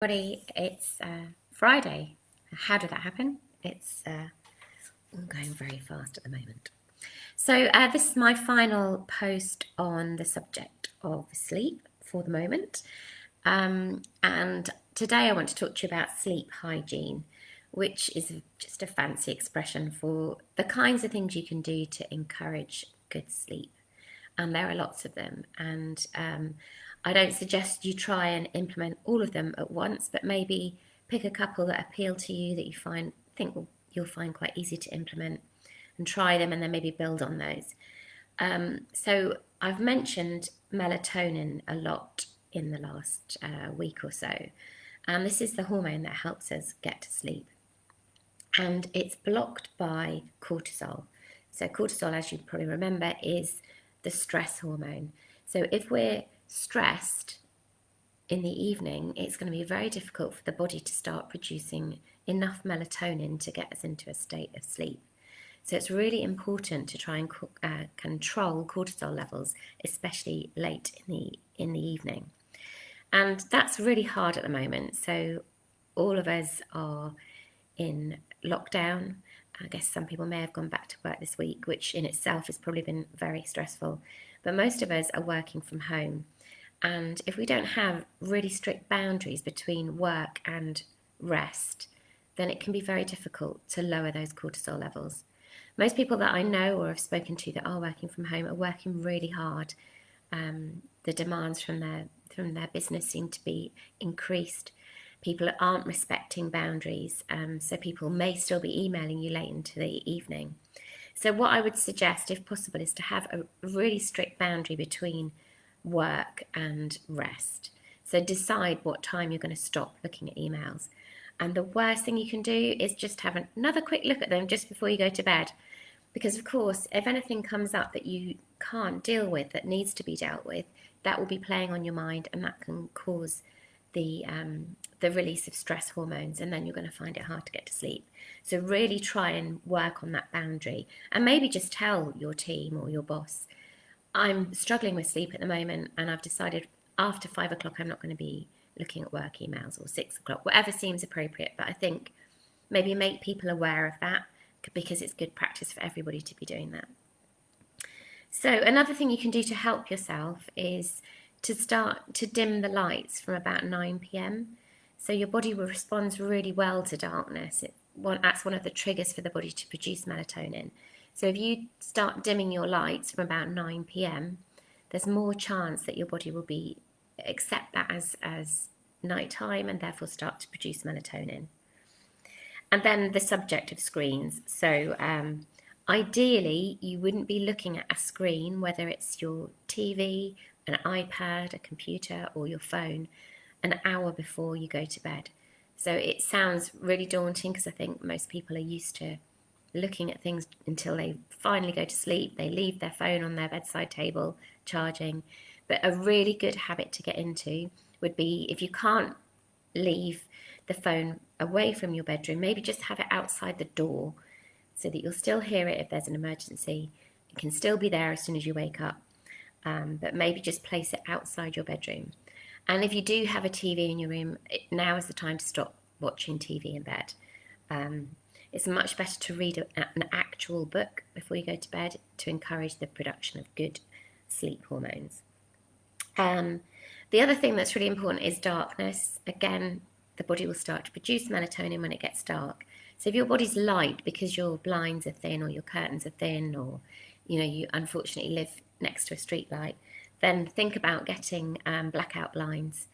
Everybody, it's Friday. How did that happen? It's all going very fast at the moment. So this is my final post on the subject of sleep for the moment. And today I want to talk to you about sleep hygiene, which is just a fancy expression for the kinds of things you can do to encourage good sleep. And there are lots of them. And I don't suggest you try and implement all of them at once, but maybe pick a couple that appeal to you that you think you'll find quite easy to implement, and try them, and then maybe build on those. So I've mentioned melatonin a lot in the last week or so, and this is the hormone that helps us get to sleep, and it's blocked by cortisol. So cortisol, as you probably remember, is the stress hormone. So if we're stressed in the evening, it's going to be very difficult for the body to start producing enough melatonin to get us into a state of sleep. So it's really important to try and control cortisol levels, especially late in the evening. And that's really hard at the moment. So all of us are in lockdown. I guess some people may have gone back to work this week, which in itself has probably been very stressful. But most of us are working from home. And if we don't have really strict boundaries between work and rest, then it can be very difficult to lower those cortisol levels. Most people that I know or have spoken to that are working from home are working really hard. The demands from their business seem to be increased. People aren't respecting boundaries, so people may still be emailing you late into the evening. So what I would suggest, if possible, is to have a really strict boundary between work and rest. So decide what time you're going to stop looking at emails. And the worst thing you can do is just have another quick look at them just before you go to bed. Because, of course, if anything comes up that you can't deal with, that needs to be dealt with, that will be playing on your mind, and that can cause the release of stress hormones, and then you're going to find it hard to get to sleep. So really try and work on that boundary, and maybe just tell your team or your boss, I'm struggling with sleep at the moment, and I've decided after 5 o'clock I'm not going to be looking at work emails, or 6 o'clock, whatever seems appropriate. But I think maybe make people aware of that, because it's good practice for everybody to be doing that. So another thing you can do to help yourself is to start to dim the lights from about 9 p.m. So your body responds really well to darkness. That's one of the triggers for the body to produce melatonin. So if you start dimming your lights from about 9 p.m., there's more chance that your body will accept that as nighttime, and therefore start to produce melatonin. And then the subject of screens. So ideally, you wouldn't be looking at a screen, whether it's your TV, an iPad, a computer, or your phone, an hour before you go to bed. So it sounds really daunting, because I think most people are used to looking at things until they finally go to sleep. They leave their phone on their bedside table charging. But a really good habit to get into would be, if you can't leave the phone away from your bedroom, maybe just have it outside the door, so that you'll still hear it if there's an emergency. It can still be there as soon as you wake up, but maybe just place it outside your bedroom. And if you do have a TV in your room, now is the time to stop watching TV in bed. It's much better to read an actual book before you go to bed, to encourage the production of good sleep hormones. The other thing that's really important is darkness. Again, the body will start to produce melatonin when it gets dark. So if your body's light because your blinds are thin, or your curtains are thin, or you unfortunately live next to a street light, then think about getting blackout blinds.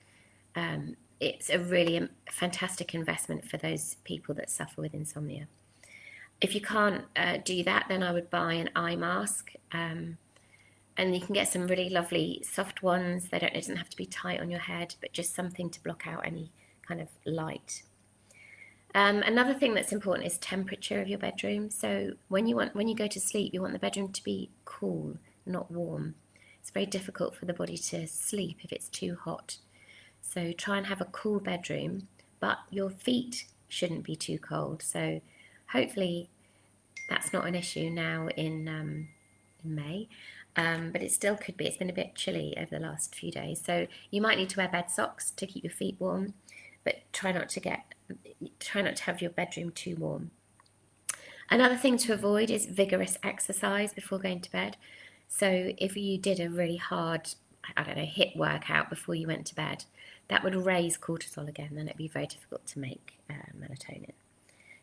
It's a really fantastic investment for those people that suffer with insomnia. If you can't do that, then I would buy an eye mask. And you can get some really lovely soft ones. It doesn't have to be tight on your head, but just something to block out any kind of light. Another thing that's important is temperature of your bedroom. So when you go to sleep, you want the bedroom to be cool, not warm. It's very difficult for the body to sleep if it's too hot. So try and have a cool bedroom, but your feet shouldn't be too cold. So hopefully that's not an issue now in May. But it still could be. It's been a bit chilly over the last few days. So you might need to wear bed socks to keep your feet warm. but try not to have your bedroom too warm. Another thing to avoid is vigorous exercise before going to bed. So if you did a really hard, I don't know, HIIT workout before you went to bed, that would raise cortisol again, and it'd be very difficult to make melatonin.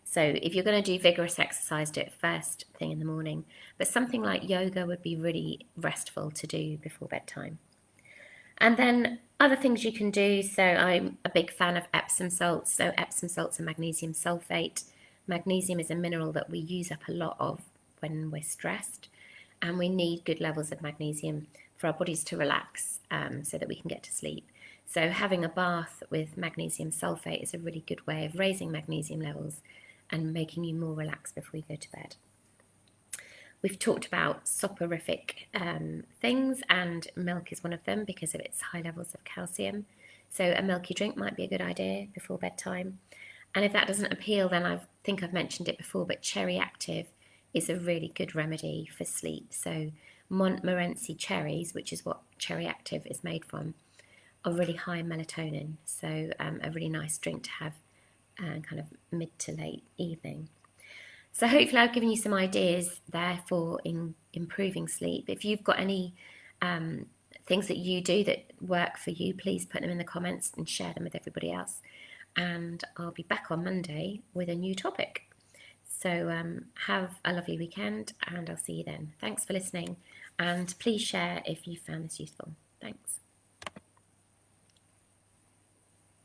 So if you're going to do vigorous exercise, do it first thing in the morning. But something like yoga would be really restful to do before bedtime. And then other things you can do. So I'm a big fan of Epsom salts. So Epsom salts and magnesium sulfate. Magnesium is a mineral that we use up a lot of when we're stressed. And we need good levels of magnesium for our bodies to relax so that we can get to sleep. So having a bath with magnesium sulfate is a really good way of raising magnesium levels and making you more relaxed before you go to bed. We've talked about soporific things, and milk is one of them because of its high levels of calcium. So a milky drink might be a good idea before bedtime. And if that doesn't appeal, then I think I've mentioned it before, but Cherry Active is a really good remedy for sleep. So Montmorency cherries, which is what Cherry Active is made from, are really high in melatonin. So a really nice drink to have kind of mid to late evening. So hopefully I've given you some ideas there for improving sleep. If you've got any things that you do that work for you, please put them in the comments and share them with everybody else. And I'll be back on Monday with a new topic. So have a lovely weekend, and I'll see you then. Thanks for listening, and please share if you found this useful. Thanks.